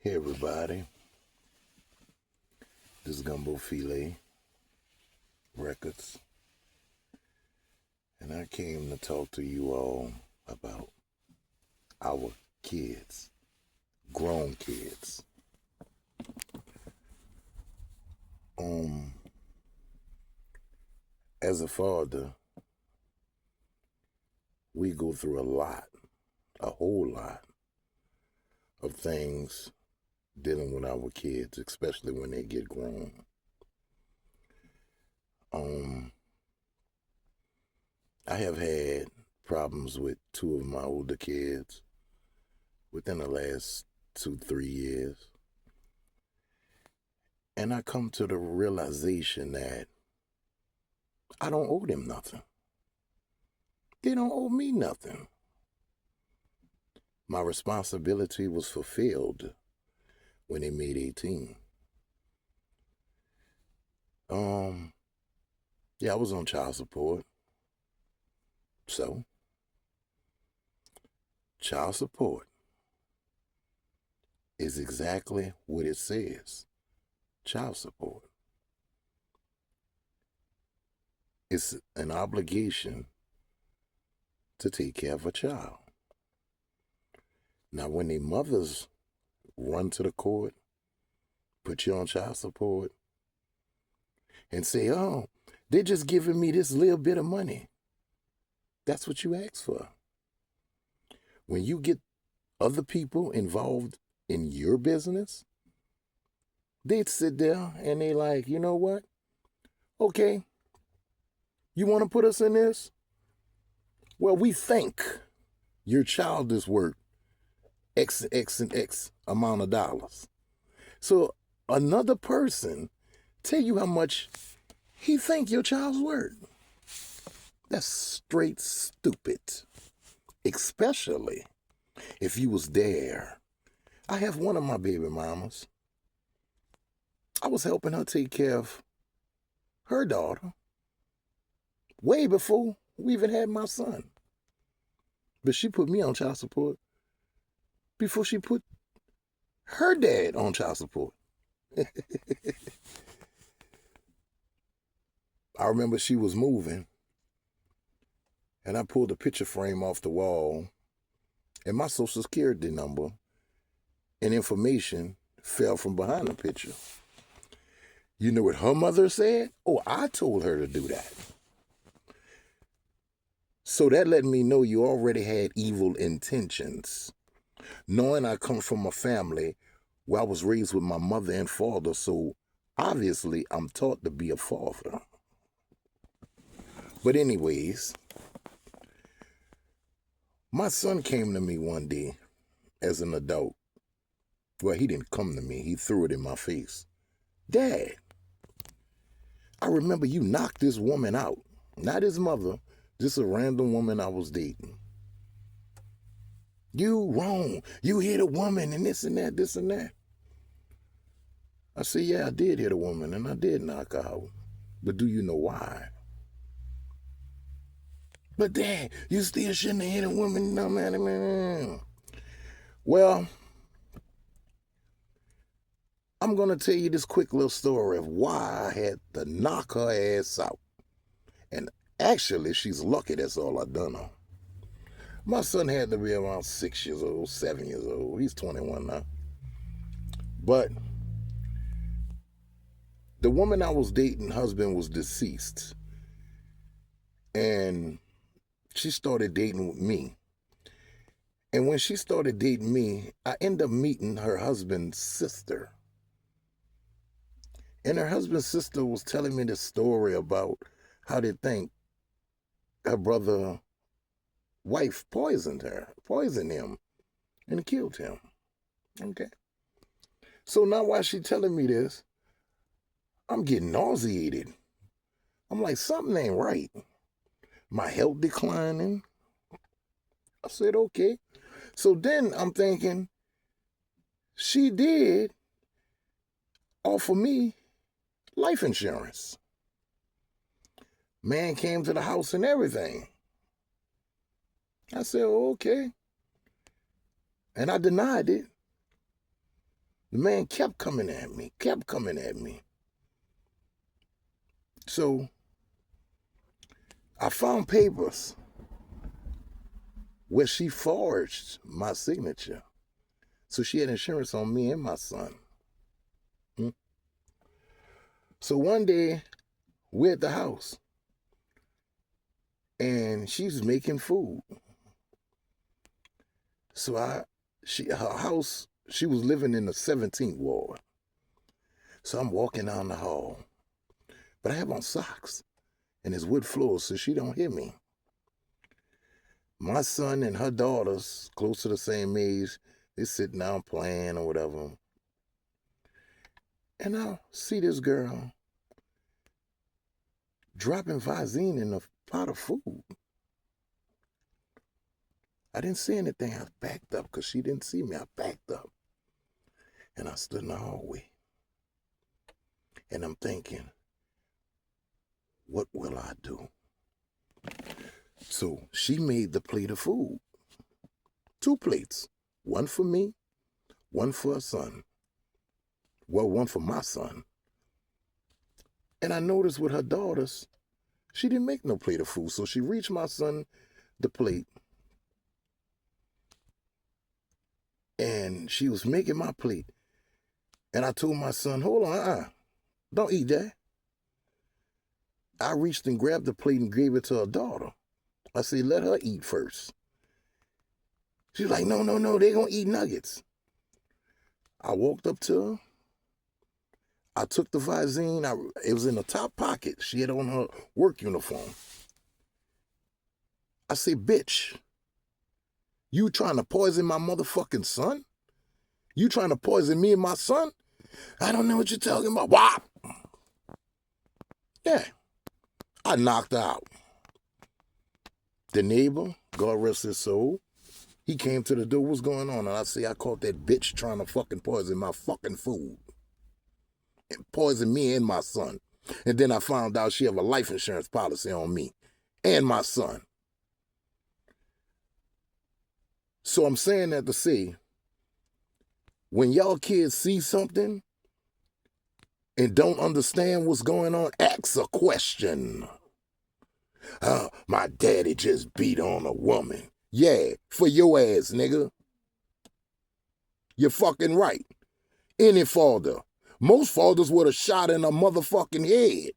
Hey everybody, this is Gumbo Filet Records, and I came to talk to you all about our kids, grown kids. Um, as a father, we go through a whole lot of things dealing with our kids, especially when they get grown. I have had problems with two of my older kids within the last 2, 3 years. And I come to the realization that I don't owe them nothing. They don't owe me nothing. My responsibility was fulfilled when they made 18. Yeah, I was on child support. So, child support is exactly what it says. Child support. It's an obligation to take care of a child. Now, when the mothers run to the court, put you on child support, and say, oh, they're just giving me this little bit of money. That's what you asked for. When you get other people involved in your business, they'd sit there and they like, you know what? Okay, you want to put us in this? Well, we think your child is worth X, X, and X amount of dollars. So another person tell you how much he think your child's worth. That's straight stupid. Especially if you was there. I have one of my baby mamas. I was helping her take care of her daughter way before we even had my son. But she put me on child support before she put her dad on child support. I remember she was moving, and I pulled a picture frame off the wall, and my social security number and information fell from behind the picture. You know what her mother said? Oh, I told her to do that. So that let me know you already had evil intentions. Knowing I come from a family where I was raised with my mother and father, so obviously I'm taught to be a father. But anyways, my son came to me one day as an adult. Well, he didn't come to me. He threw it in my face. Dad, I remember you knocked this woman out. Not his mother, just a random woman I was dating. You wrong. You hit a woman and this and that, this and that. I said, yeah, I did hit a woman and I did knock her out. But do you know why? But Dad, you still shouldn't have hit a woman. No matter. Well, I'm going to tell you this quick little story of why I had to knock her ass out. And actually, she's lucky that's all I done her. My son had to be around 6 years old, 7 years old. He's 21 now. But the woman I was dating, husband was deceased. And she started dating with me. And when she started dating me, I ended up meeting her husband's sister. And her husband's sister was telling me this story about how they think her brother wife poisoned him, and killed him. Okay. So now while she telling me this, I'm getting nauseated. I'm like, something ain't right. My health declining. I said, okay. So then I'm thinking, she did offer me life insurance. Man came to the house and everything. I said, oh, okay. And I denied it. The man kept coming at me. So I found papers where she forged my signature. So she had insurance on me and my son. So one day, we're at the house, and she's making food. So her house, she was living in the 17th ward. So I'm walking down the hall, but I have on socks, and it's wood floors, so she don't hear me. My son and her daughters, close to the same age, they sitting down playing or whatever. And I see this girl dropping Visine in a pot of food. I didn't say anything. I backed up because she didn't see me. I backed up. And I stood in the hallway. And I'm thinking, what will I do? So she made the plate of food. 2 plates. One for me, one for her son. Well, one for my son. And I noticed with her daughters, she didn't make no plate of food. So she reached my son the plate. And she was making my plate. And I told my son, hold on, don't eat that. I reached and grabbed the plate and gave it to her daughter. I said, let her eat first. She was like, no, they're going to eat nuggets. I walked up to her. I took the Visine. It was in the top pocket. She had on her work uniform. I said, bitch, you trying to poison my motherfucking son? You trying to poison me and my son? I don't know what you're talking about. Whop! Yeah. I knocked her out. The neighbor, God rest his soul, he came to the door. What's going on? And I say, I caught that bitch trying to fucking poison my fucking food. And poison me and my son. And then I found out she have a life insurance policy on me and my son. So I'm saying that to say, when y'all kids see something and don't understand what's going on, ask a question. My daddy just beat on a woman. Yeah, for your ass, nigga. You're fucking right. Any father. Most fathers would have shot in a motherfucking head.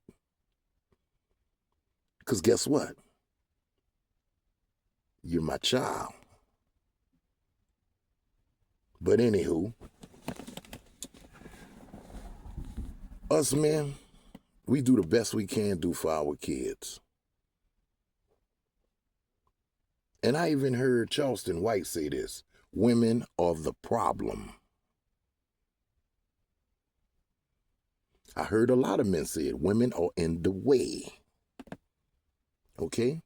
Because guess what? You're my child. But anywho, us men, we do the best we can do for our kids. And I even heard Charleston White say this, women are the problem. I heard a lot of men say it, women are in the way. Okay?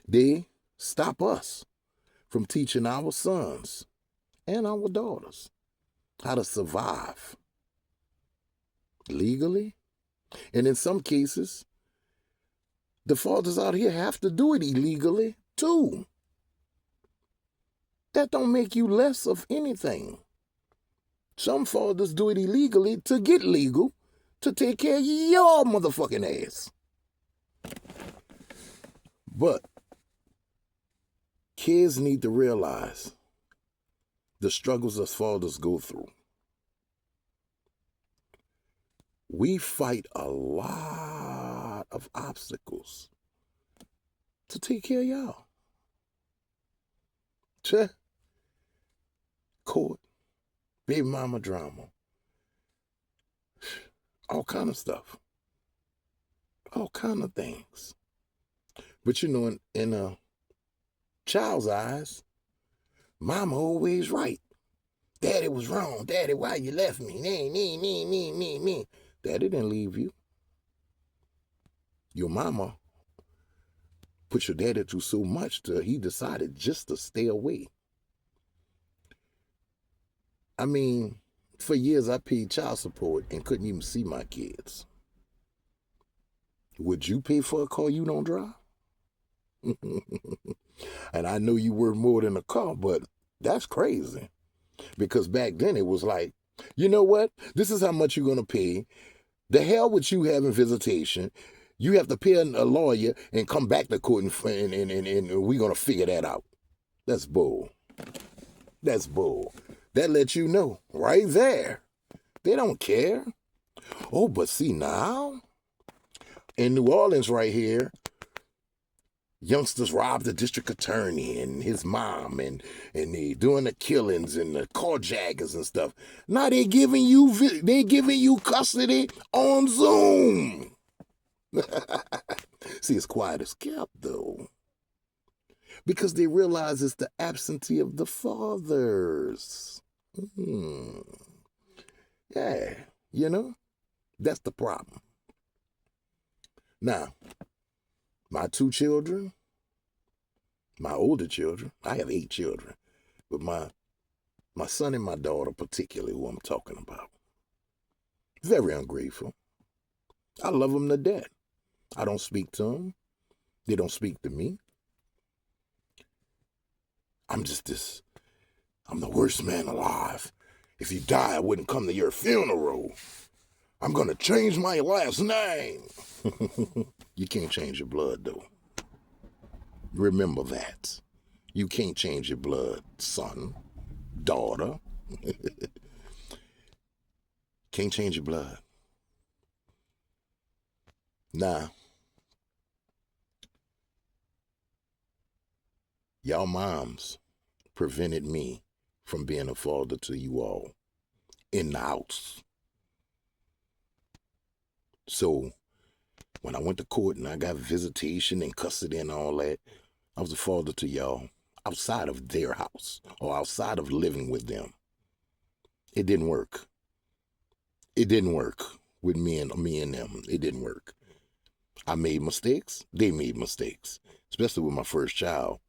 They stop us from teaching our sons and our daughters how to survive legally. And in some cases, the fathers out here have to do it illegally too. That don't make you less of anything. Some fathers do it illegally to get legal to take care of your motherfucking ass. But kids need to realize the struggles us fathers go through. We fight a lot of obstacles to take care of y'all. Court, baby mama drama, all kind of stuff, all kind of things. But you know, in a child's eyes, mama always right. Daddy was wrong. Daddy, why you left me? Me. Daddy didn't leave you. Your mama put your daddy through so much till he decided just to stay away. I mean, for years I paid child support and couldn't even see my kids. Would you pay for a car you don't drive? And I know you worth more than a car, but that's crazy. Because back then it was like, you know what? This is how much you're going to pay. The hell with you having visitation. You have to pay a lawyer and come back to court and we're going to figure that out. That's bull. That's bull. That lets you know right there. They don't care. Oh, but see now, in New Orleans right here, youngsters robbed the district attorney and his mom and they doing the killings and the carjackers and stuff. Now they're giving you custody on Zoom. See, it's quiet as kept though. Because they realize it's the absentee of the fathers. Yeah, you know, that's the problem. Now, my 2 children, my older children, I have 8 children, but my son and my daughter particularly, who I'm talking about, very ungrateful. I love them to death. I don't speak to them. They don't speak to me. I'm the worst man alive. If you die, I wouldn't come to your funeral. I'm going to change my last name. You can't change your blood, though. Remember that. You can't change your blood, son, daughter. Can't change your blood. Now, y'all moms prevented me from being a father to you all in the house. So when I went to court and I got visitation and custody and all that, I was a father to y'all outside of their house or outside of living with them. It didn't work. It didn't work with me and them. It didn't work. I made mistakes. They made mistakes, especially with my first child.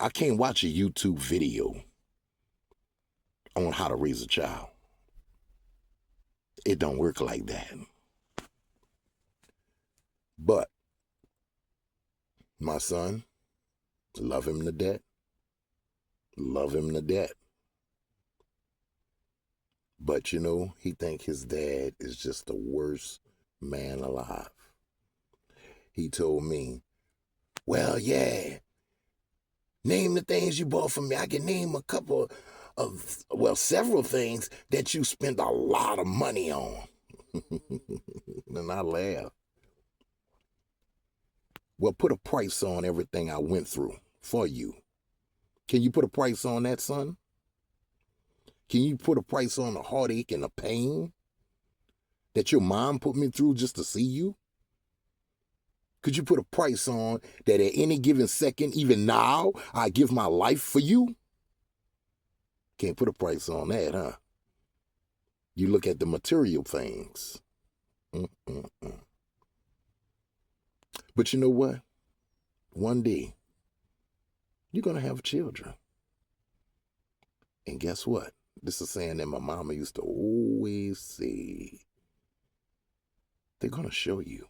I can't watch a YouTube video on how to raise a child. It don't work like that. But my son, love him to death. Love him to death. But you know, he think his dad is just the worst man alive. He told me, well, yeah, name the things you bought for me. I can name a couple of, well, several things that you spent a lot of money on. And I laughed. Well, put a price on everything I went through for you. Can you put a price on that, son? Can you put a price on the heartache and the pain that your mom put me through just to see you? Could you put a price on that at any given second, even now, I give my life for you? Can't put a price on that, huh? You look at the material things. But you know what? One day, you're going to have children. And guess what? This is saying that my mama used to always say, they're going to show you.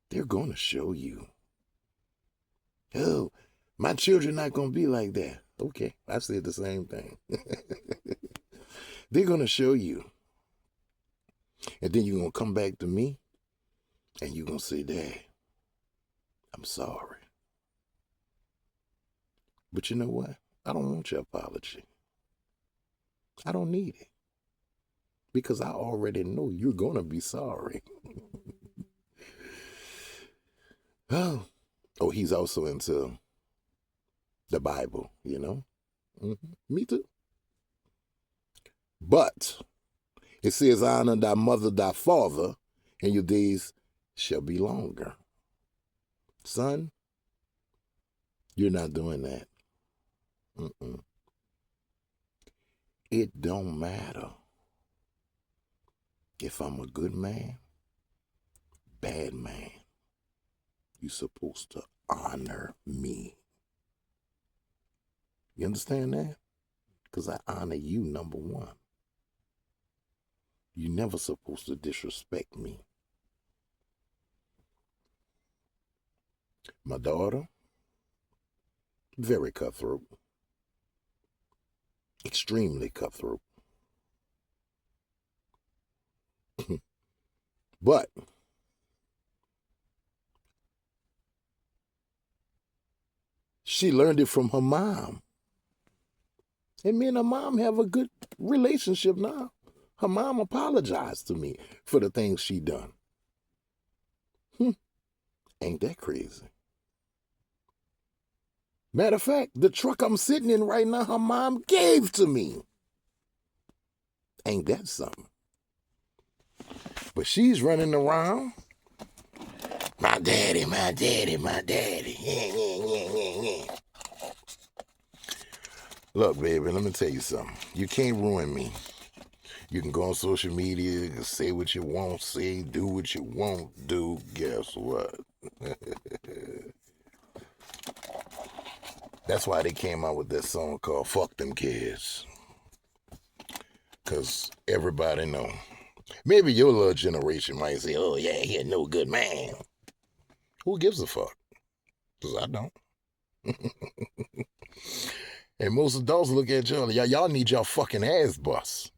They're going to show you. Oh, my children not going to be like that. Okay, I said the same thing. They're going to show you. And then you're going to come back to me and you're going to say, Dad, I'm sorry. But you know what? I don't want your apology. I don't need it. Because I already know you're going to be sorry. Oh, he's also into the Bible, you know? Me too. But it says, honor thy mother, thy father, and your days shall be longer. Son, you're not doing that. It don't matter if I'm a good man, bad man. You're supposed to honor me. You understand that? Because I honor you, number one. You're never supposed to disrespect me. My daughter, very cutthroat. Extremely cutthroat. But she learned it from her mom. And me and her mom have a good relationship now. Her mom apologized to me for the things she done. Ain't that crazy? Matter of fact, the truck I'm sitting in right now, her mom gave to me. Ain't that something? But she's running around. My daddy, my daddy, my daddy. Yeah. Look, baby, let me tell you something. You can't ruin me. You can go on social media, say what you want, say, do what you won't do. Guess what? That's why they came out with that song called Fuck Them Kids. Because everybody know. Maybe your little generation might say, oh, yeah, he a no good man. Who gives a fuck? Because I don't. And most adults look at y'all, y'all need y'all fucking ass bust.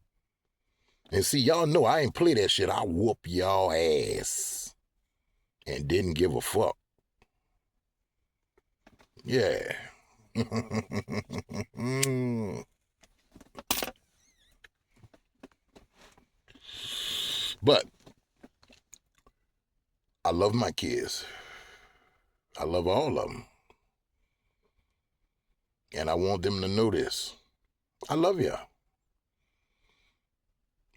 And see, y'all know I ain't play that shit. I whoop y'all ass. And didn't give a fuck. Yeah. But I love my kids. I love all of them. And I want them to know this. I love y'all.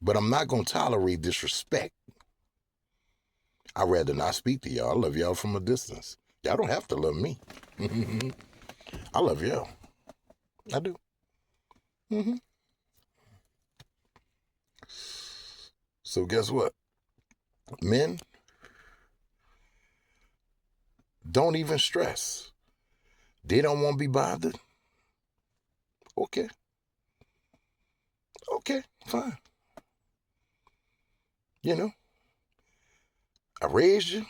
But I'm not going to tolerate disrespect. I'd rather not speak to y'all. I love y'all from a distance. Y'all don't have to love me. I love y'all. I do. So guess what? Men, don't even stress. They don't want to be bothered. Okay. Okay, fine. You know, I raised you,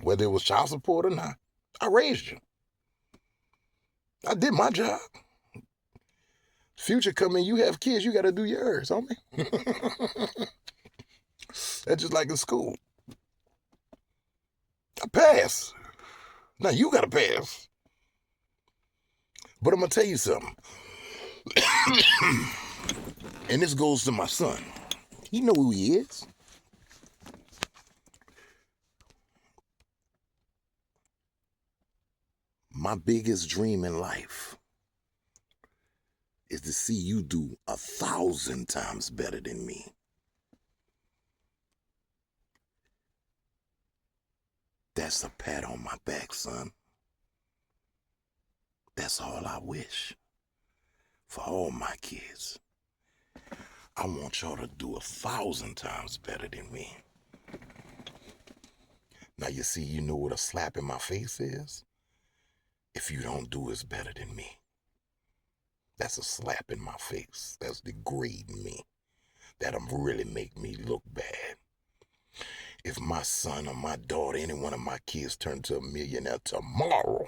whether it was child support or not. I raised you. I did my job. Future coming, you have kids, you got to do yours, homie. That's just like in school. I passed. Now you got to pass. But I'm going to tell you something. And this goes to my son. He know who he is. My biggest dream in life is to see you do 1,000 times better than me. That's a pat on my back, son. That's all I wish for all my kids. I want y'all to do 1,000 times better than me. Now you see, you know what a slap in my face is? If you don't do as better than me. That's a slap in my face. That's degrading me. That'll really make me look bad. If my son or my daughter, any one of my kids turn to a millionaire tomorrow,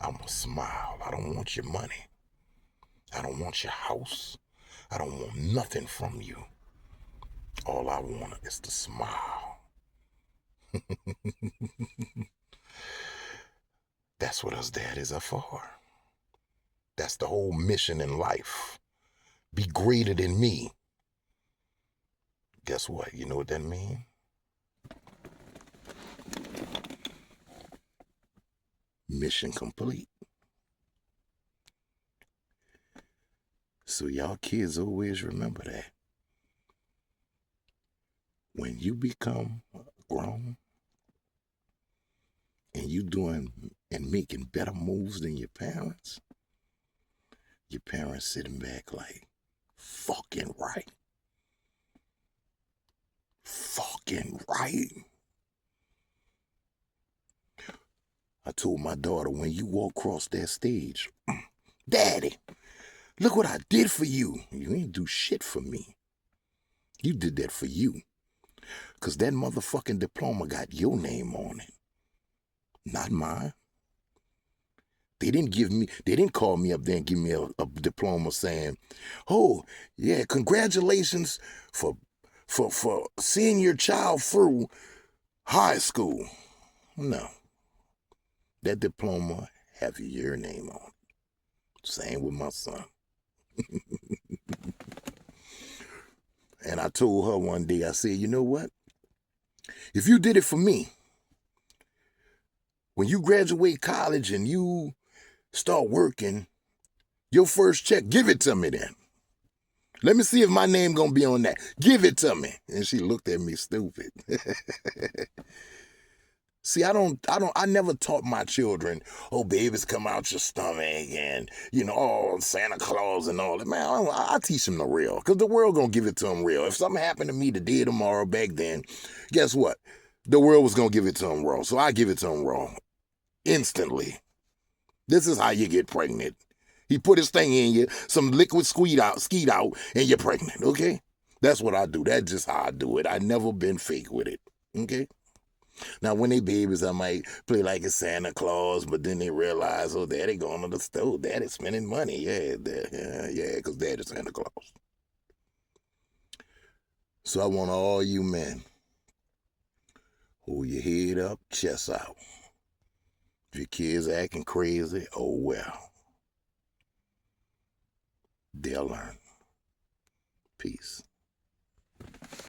I'ma smile. I don't want your money. I don't want your house. I don't want nothing from you. All I want is to smile. That's what us daddies are for. That's the whole mission in life. Be greater than me. Guess what? You know what that means? Mission complete. So y'all kids always remember that. When you become grown and you doing and making better moves than your parents sitting back like, fucking right. Fucking right. I told my daughter, when you walk across that stage, Daddy, look what I did for you. You ain't do shit for me. You did that for you. Because that motherfucking diploma got your name on it. Not mine. They didn't call me up there and give me a diploma saying, oh, yeah, congratulations for seeing your child through high school. No. That diploma have your name on it. Same with my son. And I told her one day, I said, you know what? If you did it for me, when you graduate college and you start working, your first check, give it to me then. Let me see if my name gonna be on that. Give it to me. And she looked at me stupid. See, I never taught my children, oh, babies come out your stomach and, oh, Santa Claus and all that. Man, I teach them the real, because the world gonna give it to them real. If something happened to me today, tomorrow, back then, guess what? The world was gonna give it to them raw. So I give it to them raw. Instantly. This is how you get pregnant. He put his thing in you, some liquid skeet out, and you're pregnant, okay? That's what I do. That's just how I do it. I never been fake with it, okay? Now, when they babies, I might play like a Santa Claus, but then they realize, oh, daddy going to the store. Daddy spending money. Yeah, because daddy's Santa Claus. So I want all you men, hold your head up, chest out. If your kids acting crazy, oh well. They'll learn. Peace.